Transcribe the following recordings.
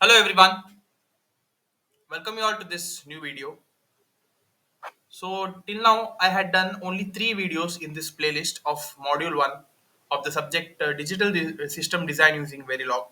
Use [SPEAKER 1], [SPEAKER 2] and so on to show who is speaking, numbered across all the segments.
[SPEAKER 1] Hello everyone, welcome you all to this new video. So till now I had done only 3 videos in this playlist of module 1 of the subject digital system design using Verilog.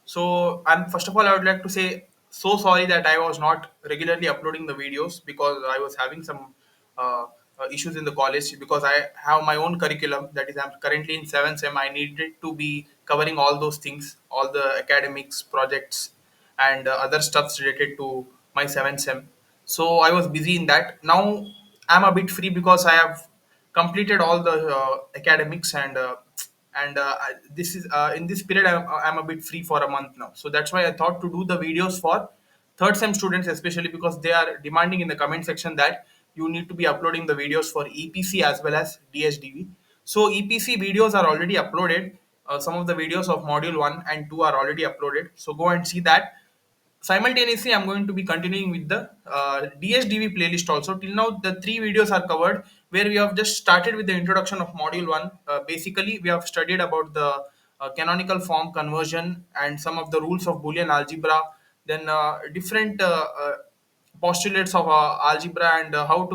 [SPEAKER 1] So, and first of all, I would like to say so sorry that I was not regularly uploading the videos because I was having some uh, issues in the college because I have my own curriculum. That is, I'm currently in 7th sem. I needed to be covering all those things, all the academics, projects, and other stuffs related to my 7th sem. So I was busy in that. Now I'm a bit free because I have completed all the academics and this is in this period I'm a bit free for a month now, so that's why I thought to do the videos for third sem students, especially because they are demanding in the comment section that you need to be uploading the videos for EPC as well as DSDV. So EPC videos are already uploaded. Some of the videos of module 1 and 2 are already uploaded, so go and see that. Simultaneously, I'm going to be continuing with the DSDV playlist also. Till now, the 3 videos are covered where we have just started with the introduction of module 1. Basically, we have studied about the canonical form conversion and some of the rules of Boolean algebra, then different postulates of algebra and how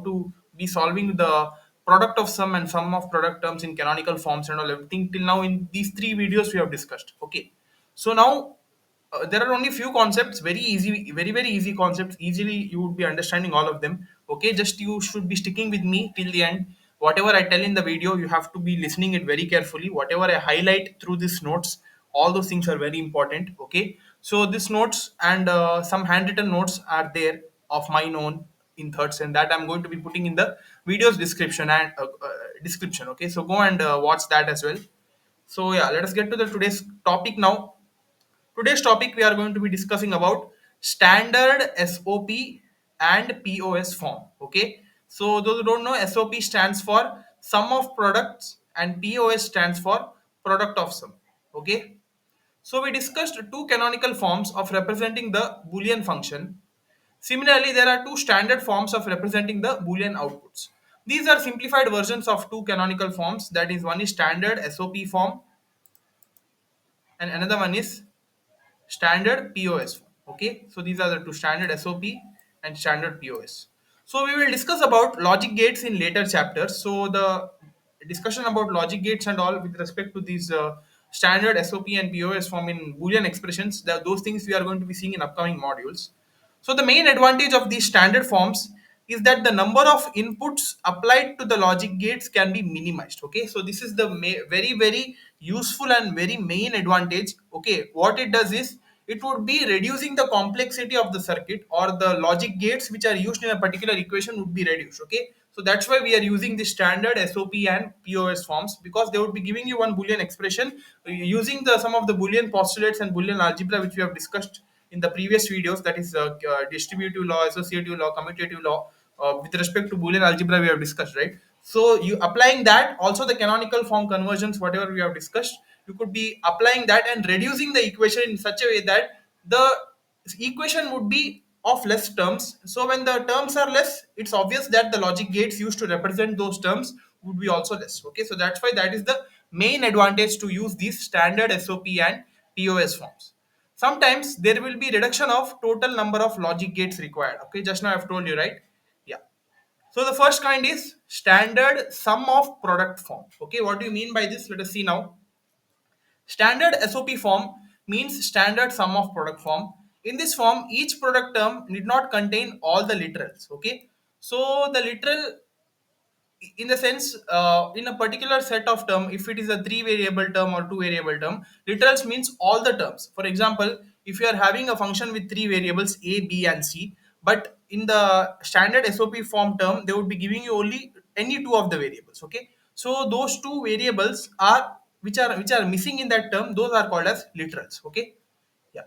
[SPEAKER 1] to be solving the product of sum and sum of product terms in canonical forms and all everything. Till now, in these 3 videos we have discussed. Okay, so now there are only few concepts, very easy, very easy concepts, easily you would be understanding all of them. Okay, just you should be sticking with me till the end. Whatever I tell in the video, you have to be listening it very carefully. Whatever I highlight through these notes, all those things are very important. Okay, so these notes and some handwritten notes are there of mine own in thirds, and that I'm going to be putting in the video's description and description. Okay, so go and watch that as well. So yeah, let us get to the today's topic now. Today's topic we are going to be discussing about standard SOP and POS form. Okay. So those who don't know, SOP stands for sum of products and POS stands for product of sum. Okay. So we discussed two canonical forms of representing the Boolean function. Similarly, there are two standard forms of representing the Boolean outputs. These are simplified versions of two canonical forms. That is, one is standard SOP form and another one is standard POS form. Okay, so these are the two, standard SOP and standard POS. So we will discuss about logic gates in later chapters. So the discussion about logic gates and all with respect to these standard SOP and POS form in Boolean expressions, those things we are going to be seeing in upcoming modules. So the main advantage of these standard forms is that the number of inputs applied to the logic gates can be minimized. Okay, so this is the very useful and very main advantage. Okay, what it does is it would be reducing the complexity of the circuit, or the logic gates which are used in a particular equation would be reduced. Okay, so that's why we are using the standard SOP and POS forms, because they would be giving you one Boolean expression using the some of the Boolean postulates and Boolean algebra which we have discussed in the previous videos, that is distributive law, associative law, commutative law. With respect to Boolean algebra we have discussed, right? So you applying that, also the canonical form conversions whatever we have discussed, you could be applying that and reducing the equation in such a way that the equation would be of less terms. So when the terms are less, it's obvious that the logic gates used to represent those terms would be also less. Okay, so that's why that is the main advantage to use these standard SOP and POS forms. Sometimes there will be reduction of total number of logic gates required. Okay, just now I've told you, right? Yeah. So the first kind is standard sum of product form. Okay, what do you mean by this? Let us see now. Standard SOP form means standard sum of product form. In this form, each product term need not contain all the literals. Okay, so the literal, in the sense, in a particular set of term, if it is a 3 variable term or 2 variable term, literals means all the terms. For example, if you are having a function with 3 variables a, b and c, but in the standard SOP form term they would be giving you only any two of the variables. Okay, so those 2 variables are which are missing in that term, those are called as literals. Okay, yeah.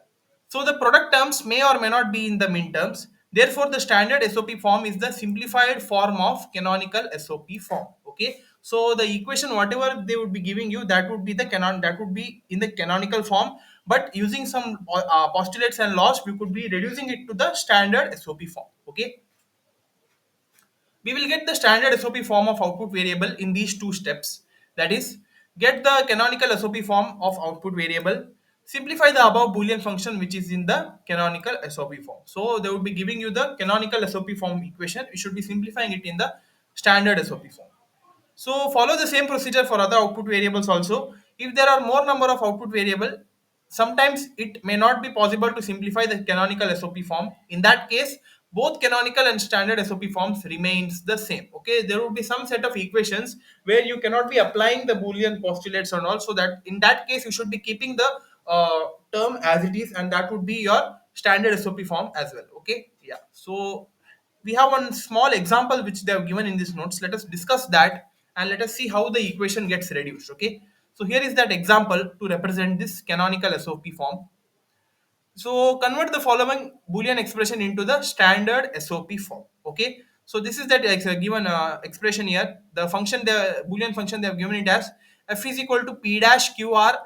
[SPEAKER 1] So the product terms may or may not be in the min terms. Therefore, the standard SOP form is the simplified form of canonical SOP form. Okay. So the equation, whatever they would be giving you, that would be the canon. That would be in the canonical form. But using some postulates and laws, we could be reducing it to the standard SOP form. Okay. We will get the standard SOP form of output variable in these two steps. That is, get the canonical SOP form of output variable. simplify the above boolean function which is in the canonical SOP form. So they would be giving you the canonical SOP form equation. You should be simplifying it in the standard SOP form. So follow the same procedure for other output variables also. If there are more number of output variable, sometimes it may not be possible to simplify the canonical SOP form. In that case, both canonical and standard SOP forms remains the same. Okay, there will be some set of equations where you cannot be applying the Boolean postulates and all. So that in that case, you should be keeping the term as it is, and that would be your standard SOP form as well. Okay, yeah. So we have one small example which they have given in these notes. Let us discuss that and let us see how the equation gets reduced. Okay, so here is that example to represent this canonical SOP form. So convert the following Boolean expression into the standard SOP form. Okay. So this is that given expression here. The function, the Boolean function, they have given it as f is equal to p dash qr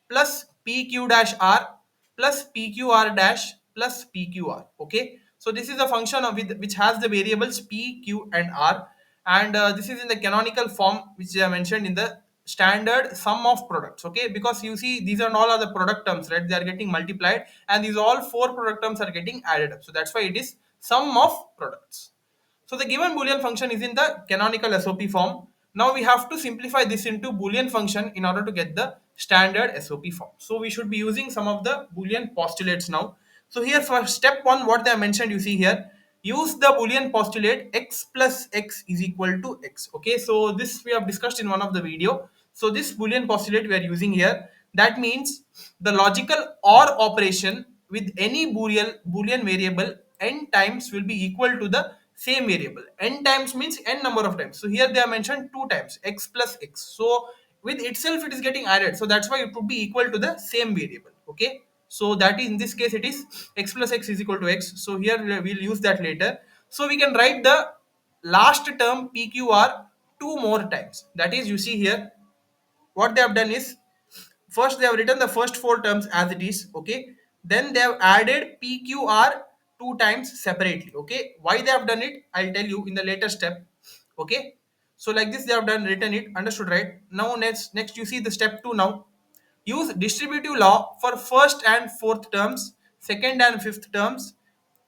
[SPEAKER 1] plus pq dash r plus pqr dash plus pqr. Okay. So this is a function of which has the variables p, q, and r, and this is in the canonical form which I mentioned in the standard sum of products. Okay, because you see these are all are the product terms, right? They are getting multiplied, and these all four product terms are getting added up, so that's why it is sum of products. So the given Boolean function is in the canonical SOP form. Now we have to simplify this into Boolean function in order to get the standard SOP form. So we should be using some of the Boolean postulates now. So here for step one, what they have mentioned, you see here, use the Boolean postulate x plus x is equal to x. Okay, so this we have discussed in one of the video. So this Boolean postulate we are using here, that means the logical OR operation with any Boolean variable n times will be equal to the same variable. N times means n number of times. So here they have mentioned two times x plus x. So with itself it is getting added. So that's why it would be equal to the same variable. Okay. So that is in this case it is x plus x is equal to x. So here we'll use that later. So we can write the last term PQR two more times. That is, you see here what they have done is, first they have written the first four terms as it is. Okay, then they have added pqr two times separately. Okay, why they have done it, I'll tell you in the later step. Okay, so like this they have done, written it, understood, right? Now next you see the step 2 now. Use distributive law for first and fourth terms, second and fifth terms,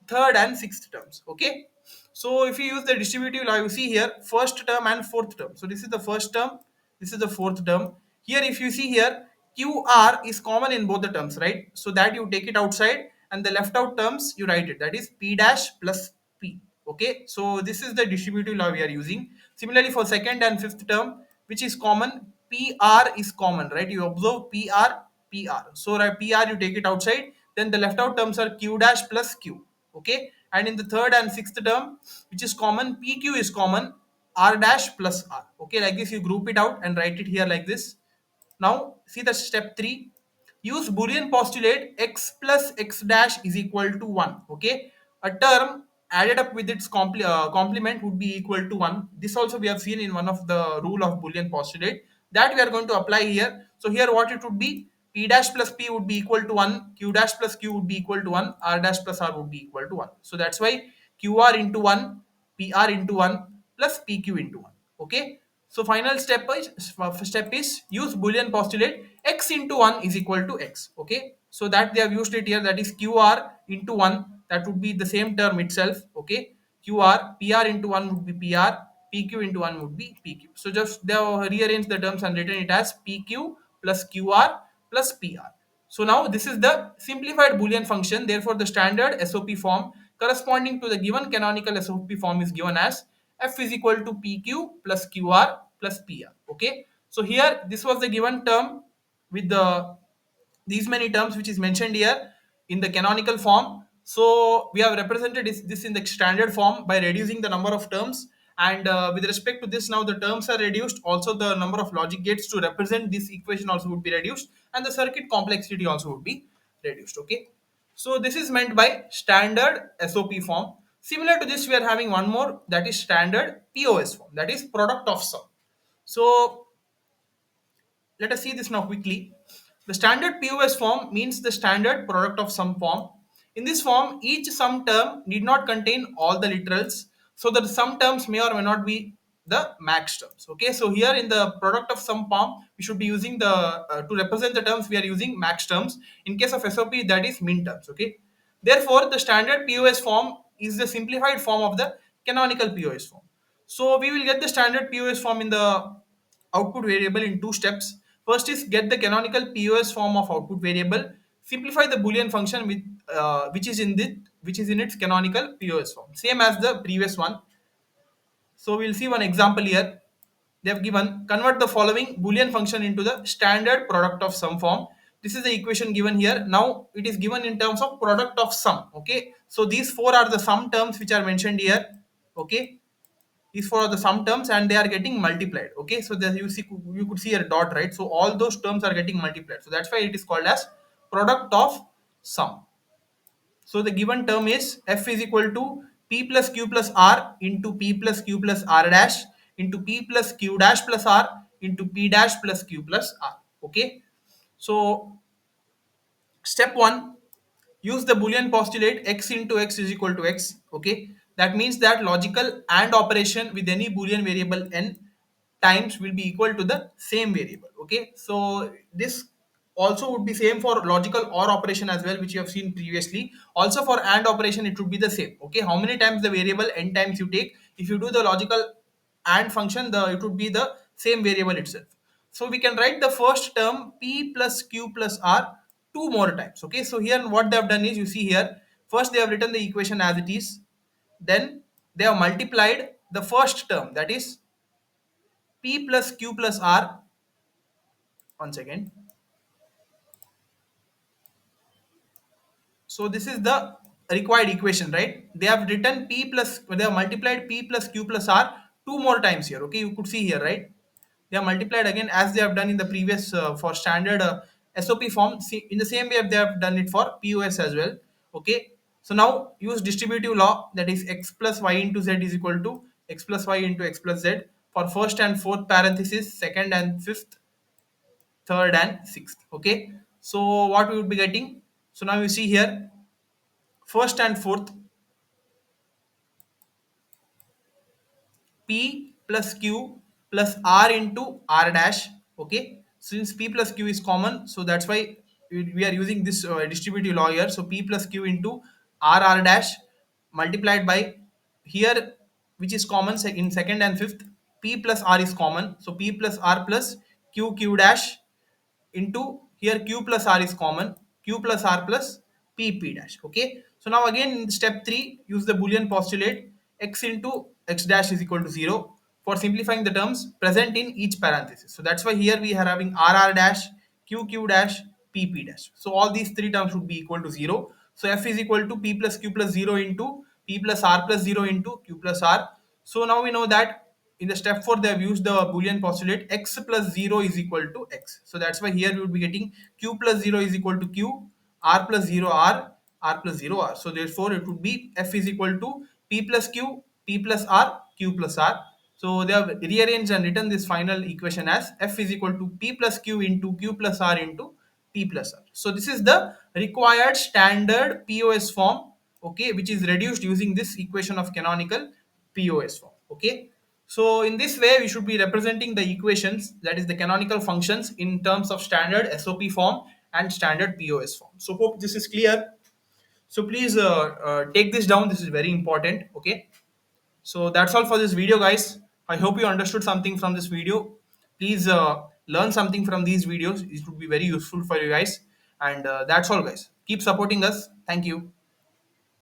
[SPEAKER 1] third and sixth terms. Okay, so if you use the distributive law, you see here first term and fourth term. So this is the first term, this is the fourth term. Here if you see here, qr is common in both the terms, right? So that you take it outside, and the left out terms you write it, that is p dash plus p. Okay, so this is the distributive law we are using. Similarly for second and fifth term, which is common, PR is common, right? You observe PR. So right, PR you take it outside, then the left out terms are Q dash plus Q. Okay, and in the third and sixth term, which is common, PQ is common, R dash plus R. Okay, like this you group it out and write it here like this. Now see the step 3. Use Boolean postulate x plus x dash is equal to 1. Okay, a term added up with its complement would be equal to 1. This also we have seen in one of the rule of Boolean postulate that we are going to apply here. So here what it would be, p dash plus p would be equal to 1, q dash plus q would be equal to 1, r dash plus r would be equal to 1. So that's why qr into 1, pr into 1 plus pq into 1. Okay, so final step is use Boolean postulate x into 1 is equal to x. Okay, so that they have used it here, that is qr into 1, that would be the same term itself. Okay, pr into 1 would be pr, pq into 1 would be pq. So just they have rearranged the terms and written it as pq plus qr plus pr. So now this is the simplified Boolean function. Therefore, the standard SOP form corresponding to the given canonical SOP form is given as f is equal to pq plus qr plus pr. Okay. So here this was the given term with these many terms which is mentioned here in the canonical form. So we have represented this in the standard form by reducing the number of terms, and with respect to this, now the terms are reduced, also the number of logic gates to represent this equation also would be reduced, and the circuit complexity also would be reduced. Okay, so this is meant by standard SOP form. Similar to this, we are having one more, that is standard POS form, that is product of sum. So let us see this now quickly. The standard POS form means the standard product of sum form. In this form, each sum term need not contain all the literals, so that some terms may or may not be the max terms. Okay, so here in the product of sum form, we should be using the to represent the terms, we are using max terms. In case of SOP, that is min terms. Okay, therefore the standard POS form is the simplified form of the canonical POS form. So we will get the standard POS form in the output variable in two steps. First is get the canonical POS form of output variable, simplify the boolean function with which is in its canonical POS form, same as the previous one. So we'll see one example here. They have given convert the following boolean function into the standard product of sum form. This is the equation given here. Now it is given in terms of product of sum. Okay, so these four are the sum terms which are mentioned here. Okay, these four are the sum terms and they are getting multiplied. Okay, so there you could see a dot, right? So all those terms are getting multiplied, so that's why it is called as product of sum. So the given term is f is equal to p plus q plus r into p plus q plus r dash into p plus q dash plus r into p dash plus q plus r. Okay, so step 1, use the boolean postulate x into x is equal to x. Okay, that means that logical and operation with any boolean variable n times will be equal to the same variable. Okay, so this also would be same for logical or operation as well, which you have seen previously. Also for and operation it would be the same. Okay, how many times the variable n times you take, if you do the logical and function, the it would be the same variable itself. So we can write the first term p plus q plus r two more times. Okay, so here what they have done is, you see here, first they have written the equation as it is, then they have multiplied the first term, that is p plus q plus r. Once again, so this is the required equation, right? They have written p plus, they have multiplied p plus q plus r two more times here. Okay, you could see here, right? They are multiplied again as they have done in the previous for standard SOP form. See, in the same way they have done it for POS as well. Okay, so now use distributive law, that is x plus y into z is equal to x plus y into x plus z for first and fourth parenthesis, second and fifth, third and sixth. Okay, so what we would be getting, so now you see here, first and fourth, p plus q plus r into r dash. Okay, since p plus q is common, so that's why we are using this distributive law here. So p plus q into r dash multiplied by here, which is common in second and fifth, p plus r is common, so p plus r plus q dash into here q plus r is common, q plus r plus p dash. Okay, so now again in step 3, use the boolean postulate x into x dash is equal to 0 for simplifying the terms present in each parenthesis. So that's why here we are having r dash, q dash, p dash. So all these three terms would be equal to 0. So f is equal to p plus q plus 0 into p plus r plus 0 into q plus r. So now we know that in the step 4 they have used the boolean postulate x plus 0 is equal to x. So that's why here we would be getting q plus 0 is equal to q, r plus 0 r plus 0 r. So therefore it would be f is equal to p plus q, p plus r, q plus r. So they have rearranged and written this final equation as f is equal to p plus q into q plus r into p plus r. So this is the required standard POS form, okay, which is reduced using this equation of canonical POS form. Okay, so in this way we should be representing the equations, that is the canonical functions, in terms of standard SOP form and standard POS form. So hope this is clear. So please take this down, this is very important. Okay, so that's all for this video, guys. I hope you understood something from this video. Please learn something from these videos, it would be very useful for you guys. And that's all, guys. Keep supporting us. Thank you.